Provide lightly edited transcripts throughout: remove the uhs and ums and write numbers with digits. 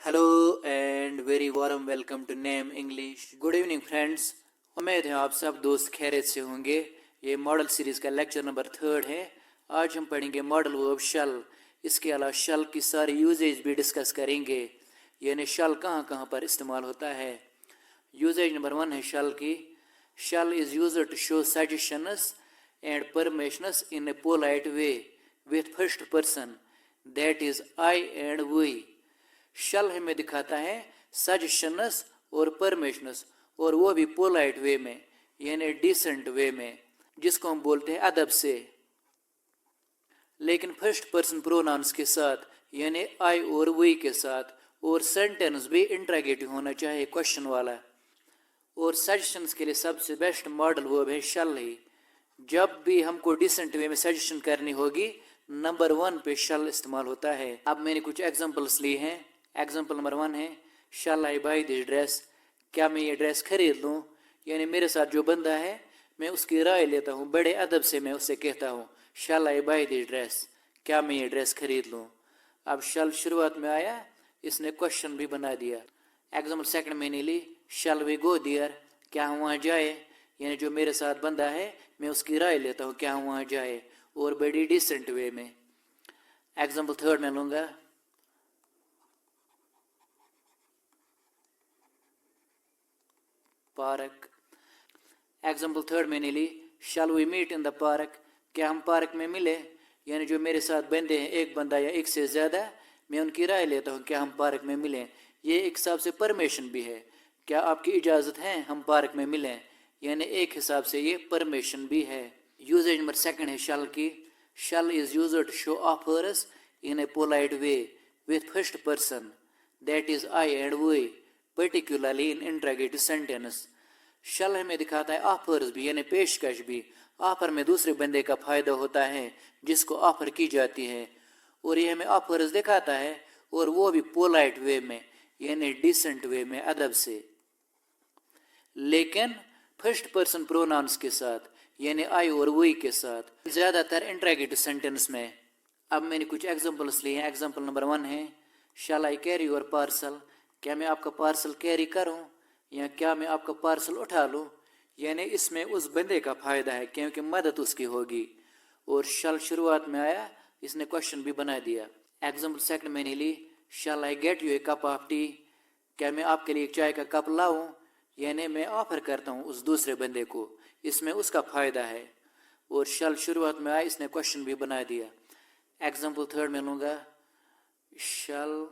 Hello and very warm welcome to name English. Good evening friends, उम्मीद है आप सब दोस्त खैरियत से होंगे। ये मॉडल सीरीज़ का लेक्चर नंबर 3 है। आज हम पढ़ेंगे मॉडल वर्ब शल। इसके अलावा शल की सारी यूजेज भी डिस्कस करेंगे, यानी शल कहाँ कहाँ पर इस्तेमाल होता है। यूजेज नंबर 1 है शल की। Shall is used to show suggestions and permissions in a polite way with first person, that is I and we. Shall हमें दिखाता है सजेशंस और परमिशंस, और वो भी पोलाइट वे में, यानी डिसेंट वे में, जिसको हम बोलते हैं अदब से, लेकिन फर्स्ट पर्सन प्रोनाउंस के साथ, यानी आई और वी के साथ। और सेंटेंस भी इंट्रोगेटिव होना चाहिए, क्वेश्चन वाला। और सजेशंस के लिए सबसे बेस्ट मॉडल वर्ब है शल ही। जब भी हमको डिसेंट वे में सजेशन करनी होगी, नंबर 1 पे शल इस्तेमाल होता है। अब मैंने कुछ एग्जांपल्स लिए हैं। एग्जाम्पल नंबर 1 है शल आई बाई दिस ड्रेस, क्या मैं ये ड्रेस खरीद लूँ। यानी मेरे साथ जो बंदा है, मैं उसकी राय लेता हूँ, बड़े अदब से मैं उससे कहता हूँ शल आई बाई दिस ड्रेस, क्या मैं ये ड्रेस खरीद लूँ। अब शल शुरुआत में आया, इसने क्वेश्चन भी बना दिया। एग्जाम्पल सेकंड मैंने ली शल वी गो देयर, क्या हम वहाँ जाए। यानी जो मेरे साथ बंदा है, मैं उसकी राय लेता हूँ क्या हम वहाँ जाए, और बड़ी डिसेंट वे में। एग्जाम्पल थर्ड मैं लूँगा पार्क। एग्जाम्पल थर्ड मैंने ली shall we meet in the park, क्या हम पार्क में मिले। यानी जो मेरे साथ बंदे हैं, एक बंदा या एक से ज़्यादा, मैं उनकी राय लेता हूँ क्या हम पार्क में मिलें। ये एक हिसाब से परमिशन भी है, क्या आपकी इजाज़त है हम पार्क में मिलें, यानी एक हिसाब से ये परमिशन भी है। यूजेज नंबर सेकंड है शल की। Shall is used to show offers in a polite way with first person, that is I and we, particularly in interrogative sentence. Shall हमें दिखाता है ऑफर्स भी, यानी पेशकश भी। ऑफर में दूसरे बंदे का फायदा होता है जिसको ऑफर की जाती है, और ये हमें ऑफर्स दिखाता है, और वो भी पोलाइट वे में, यानी डिसेंट वे में, अदब से, लेकिन फर्स्ट पर्सन प्रोनाउंस के साथ, यानी आई और वी के साथ, ज़्यादातर इंट्रोगेटिव सेंटेंस में। अब मैंने कुछ एग्जांपल्स लिए हैं। एग्जांपल नंबर 1 है शैल आई कैरी योर पार्सल, क्या मैं आपका पार्सल कैरी करूं, या क्या मैं आपका पार्सल उठा लूं। यानी इसमें उस बंदे का फ़ायदा है, क्योंकि मदद उसकी होगी। और शल शुरुआत में आया, इसने क्वेश्चन भी बना दिया। एग्जाम्पल सेकंड मैंने ली shall I get you a cup of tea, क्या मैं आपके लिए चाय का कप लाऊं। यानी मैं ऑफर करता हूं उस दूसरे बंदे को, इसमें उसका फ़ायदा है। और शल शुरुआत में आया, इसने क्वेश्चन भी बना दिया। एग्जाम्पल थर्ड में लूँगा शल।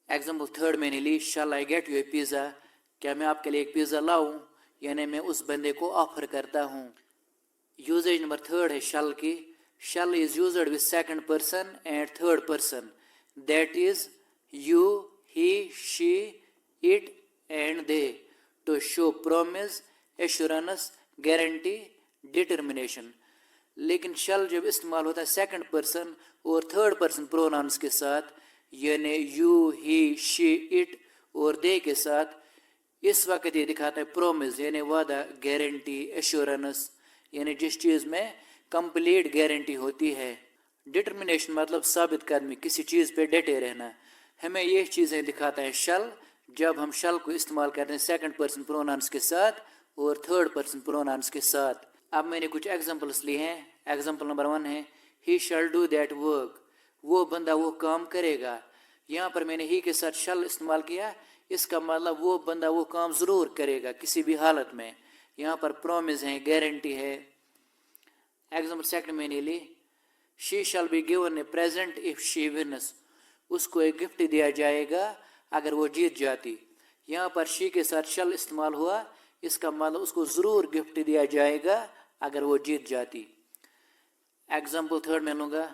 एग्जाम्पल थर्ड मैंने ली shall I get you a pizza, क्या मैं आपके लिए एक पिज़्ज़ा लाऊं। यानी मैं उस बंदे को ऑफर करता हूं। यूजेज नंबर थर्ड है शल की। Shall is used with second person and third person, that is you, he, she, it and they, to show promise, assurance, guarantee, determination. लेकिन शल जब इस्तेमाल होता है सेकंड पर्सन और थर्ड पर्सन प्रोनाउंस के साथ, यानी यू, ही, शी, इट और दे के साथ, इस वक्त ये दिखाता है प्रोमिस, यानी वादा, गारंटी, एश्योरेंस, यानी जिस चीज़ में कंप्लीट गारंटी होती है। डिटर्मिनेशन मतलब साबित कदमी, किसी चीज़ पे डटे रहना। हमें ये चीज़ें दिखाता है शल, जब हम शल को इस्तेमाल करते हैं सेकंड पर्सन प्रोनाउंस के साथ और थर्ड पर्सन प्रोनाउंस के साथ। अब मैंने कुछ एग्जांपल्स लिए हैं। एग्जांपल नंबर 1 है ही शैल डू दैट वर्क, वो बंदा वो काम करेगा। यहाँ पर मैंने ही के साथ शल इस्तेमाल किया, इसका मतलब वो बंदा वो काम ज़रूर करेगा किसी भी हालत में। यहाँ पर प्रॉमिस है, गारंटी है। एग्जाम्पल सेकंड मैंने ली she shall be given a present if she wins, उसको एक गिफ्ट दिया जाएगा अगर वो जीत जाती। यहाँ पर शी के साथ शल इस्तेमाल हुआ, इसका मतलब उसको ज़रूर गिफ्ट दिया जाएगा अगर वो जीत जाती। एग्जाम्पल थर्ड मैं लूँगा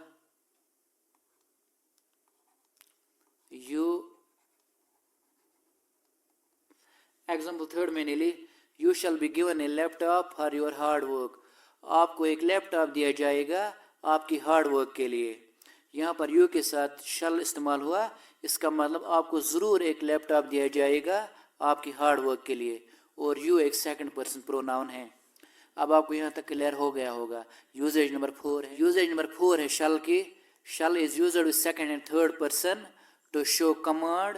यू। एग्जाम्पल थर्ड मैंने ली you shall be given a laptop for your hard work, आपको एक लैपटॉप दिया जाएगा आपकी हार्ड वर्क के लिए। यहाँ पर यू के साथ शल इस्तेमाल हुआ, इसका मतलब आपको ज़रूर एक लैपटॉप दिया जाएगा आपकी हार्ड वर्क के लिए, और यू एक सेकंड पर्सन प्रोनाउन है। अब आपको यहाँ तक क्लियर हो गया होगा। यूजेज नंबर 4 है। यूजेज नंबर 4 है शल की। shall is used with second and third person to show command,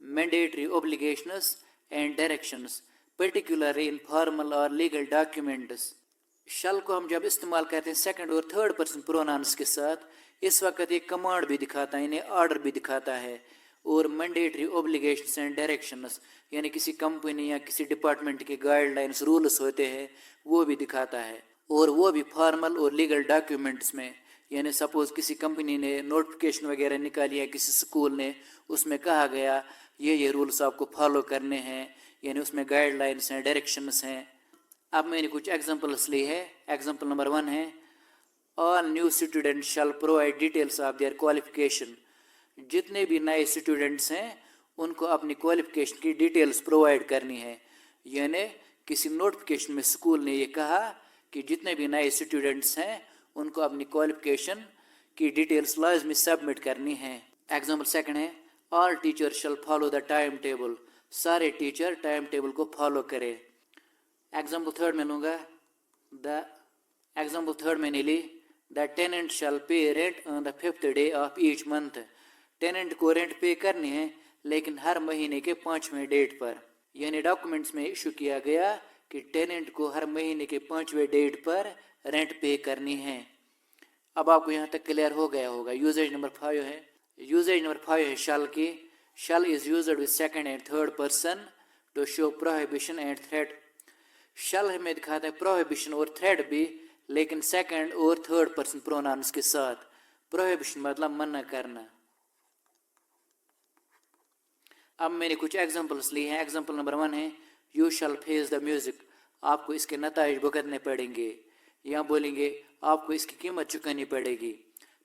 mandatory obligations and directions, particularly in formal or legal documents. shall को हम जब इस्तेमाल करते हैं सेकंड और थर्ड पर्सन प्रोनाउंस के साथ, इस वक्त ये कमांड भी दिखाता है, इन्हें ऑर्डर भी दिखाता है, और मैंडेटरी ओब्लिगेशंस एंड डायरेक्शंस यानी किसी कंपनी या किसी डिपार्टमेंट के गाइडलाइंस रूल्स होते हैं वो भी दिखाता है, और वो भी फॉर्मल और लीगल डॉक्यूमेंट्स में। यानी सपोज किसी कंपनी ने नोटिफिकेशन वगैरह निकाली है, किसी स्कूल ने, उसमें कहा गया ये रूल्स आपको फॉलो करने हैं, यानी उसमें गाइडलाइंस हैं, डायरेक्शंस हैं। अब मैंने कुछ एग्जांपल्स ली है। एग्जांपल नंबर 1 है, all new student shell provide details of their qualification. जितने भी नए स्टूडेंट्स हैं उनको अपनी क्वालिफिकेशन की डिटेल्स प्रोवाइड करनी है। यानी किसी नोटिफिकेशन में स्कूल ने ये कहा कि जितने भी नए स्टूडेंट्स हैं उनको अपनी क्वालिफिकेशन की डिटेल्स लाजमी सबमिट करनी है। एग्जाम्पल 2 है, all teacher shall follow the time table. सारे टीचर टाइम टेबल को फॉलो करें। एग्जाम्पल 3 में लूँगा, एग्जाम्पल 3 में ली, the tenant shall pay rent on the 5th day of each month. Tenant को रेंट पे करनी है लेकिन हर महीने के 5वें डेट पर। यानी डॉक्यूमेंट्स में इशू किया गया कि टेनेंट को हर महीने के 5वें डेट पर रेंट पे करनी है। अब आपको यहाँ तक क्लियर हो गया होगा। यूजेज नंबर 5 है, यूजेज नंबर 5 है शैल की। Shall is used with second and third person to show prohibition and threat. Shall हमें दिखाता है प्रोहिबिशन और थ्रेट भी, लेकिन सेकंड और थर्ड पर्सन प्रोनाउंस के साथ। प्रोहिबिशन मतलब मना करना। अब मैंने कुछ एग्जांपल्स लिए हैं। एग्जांपल नंबर 1 है, you shall face the music. आपको इसके नताइज भुगतने पड़ेंगे, या बोलेंगे आपको इसकी कीमत चुकानी पड़ेगी।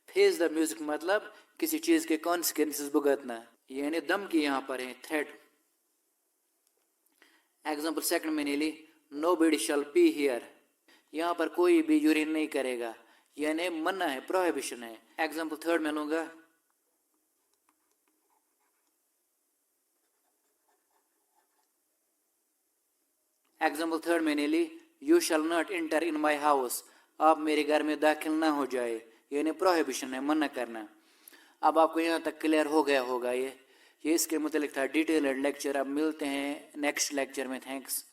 फेस द म्यूजिक मतलब किसी चीज के कॉन्सिक्वेंसेस भुगतना, यानी धमकी यहाँ पर है, थ्रेट। एग्जांपल 2 मैंने ली, नोबडी शैल पी हियर। यहाँ पर कोई भी यूरिन नहीं करेगा, यानी मना है, प्रोहिबिशन है। एग्जांपल 3 में लूंगा, एग्जाम्पल 3 मैंने ली, you shall not enter in my house. आप मेरे घर में दाखिल ना हो जाए, यानी प्रोहिबिशन है, मना करना। अब आपको यहाँ तक क्लियर हो गया होगा। ये इसके मुतालिक था डिटेल लेक्चर। अब मिलते हैं नेक्स्ट लेक्चर में। थैंक्स।